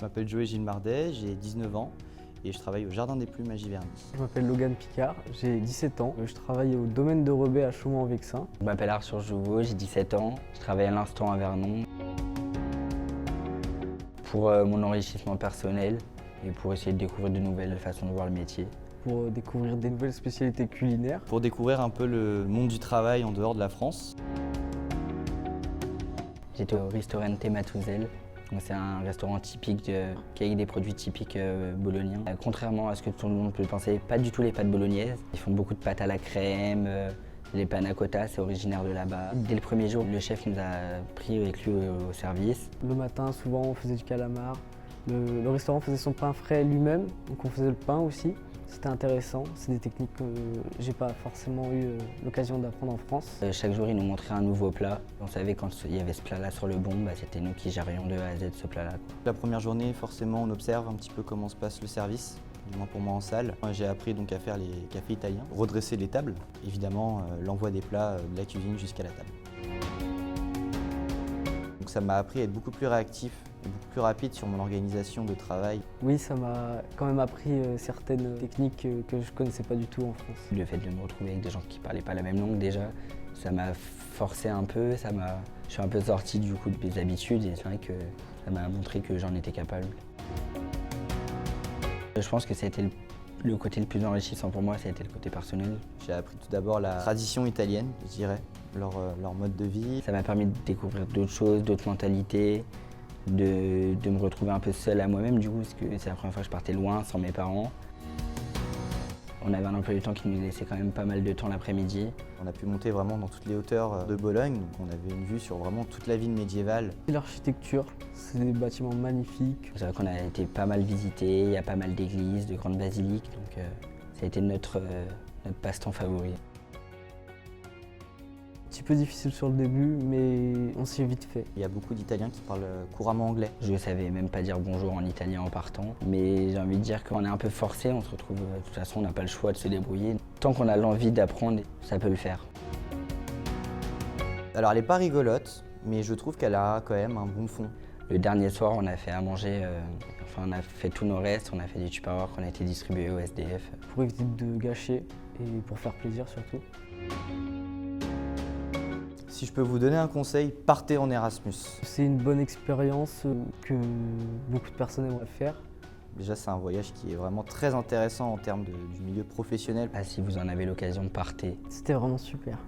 m'appelle Joey Gilmardet, j'ai 19 ans et je travaille au Jardin des Plumes à Giverny. Je m'appelle Logan Picard, j'ai 17 ans. Je travaille au domaine de Rebais à Chaumont-en-Vexin. Je m'appelle Arthur Jouveau, j'ai 17 ans. Je travaille à l'instant à Vernon. Pour mon enrichissement personnel et pour essayer de découvrir de nouvelles façons de voir le métier. Pour découvrir des nouvelles spécialités culinaires. Pour découvrir un peu le monde du travail en dehors de la France. J'étais au Ristorante Matouzel. C'est un restaurant typique qui a des produits typiques bolognais. Contrairement à ce que tout le monde peut penser, pas du tout les pâtes bolognaises. Ils font beaucoup de pâtes à la crème, les panna cotta, c'est originaire de là-bas. Dès le premier jour, le chef nous a pris avec lui au service. Le matin, souvent, on faisait du calamar. Le restaurant faisait son pain frais lui-même, donc on faisait le pain aussi. C'était intéressant, c'est des techniques que j'ai pas forcément eu l'occasion d'apprendre en France. Chaque jour, il nous montrait un nouveau plat. On savait quand il y avait ce plat-là sur le bon, c'était nous qui gérions de A à Z ce plat-là. La première journée, forcément, on observe un petit peu comment se passe le service, du moins pour moi en salle. J'ai appris donc à faire les cafés italiens, redresser les tables, évidemment l'envoi des plats de la cuisine jusqu'à la table. Donc ça m'a appris à être beaucoup plus réactif et beaucoup plus rapide sur mon organisation de travail. Oui, ça m'a quand même appris certaines techniques que je connaissais pas du tout en France. Le fait de me retrouver avec des gens qui parlaient pas la même langue déjà, ça m'a forcé un peu, je suis un peu sorti du coup de mes habitudes et c'est vrai que ça m'a montré que j'en étais capable. Je pense que ça a été le côté le plus enrichissant pour moi, ça a été le côté personnel. J'ai appris tout d'abord la tradition italienne, je dirais, leur mode de vie. Ça m'a permis de découvrir d'autres choses, d'autres mentalités, de me retrouver un peu seul à moi-même du coup, parce que c'est la première fois que je partais loin, sans mes parents. On avait un emploi du temps qui nous laissait quand même pas mal de temps l'après-midi. On a pu monter vraiment dans toutes les hauteurs de Bologne, donc on avait une vue sur vraiment toute la ville médiévale. L'architecture, c'est des bâtiments magnifiques. C'est vrai qu'on a été pas mal visité, il y a pas mal d'églises, de grandes basiliques, donc ça a été notre passe-temps favori. Un petit peu difficile sur le début, mais on s'y est vite fait. Il y a beaucoup d'Italiens qui parlent couramment anglais. Je ne savais même pas dire bonjour en italien en partant, mais j'ai envie de dire qu'on est un peu forcé, on se retrouve, de toute façon on n'a pas le choix de se débrouiller. Tant qu'on a l'envie d'apprendre, ça peut le faire. Alors elle n'est pas rigolote, mais je trouve qu'elle a quand même un bon fond. Le dernier soir, on a fait à manger, on a fait tous nos restes, on a fait des tupperwares qu'on a été distribués au SDF. Pour éviter de gâcher et pour faire plaisir surtout. Si je peux vous donner un conseil, partez en Erasmus. C'est une bonne expérience que beaucoup de personnes aimeraient faire. Déjà, c'est un voyage qui est vraiment très intéressant en termes du milieu professionnel. Si vous en avez l'occasion, partez. C'était vraiment super.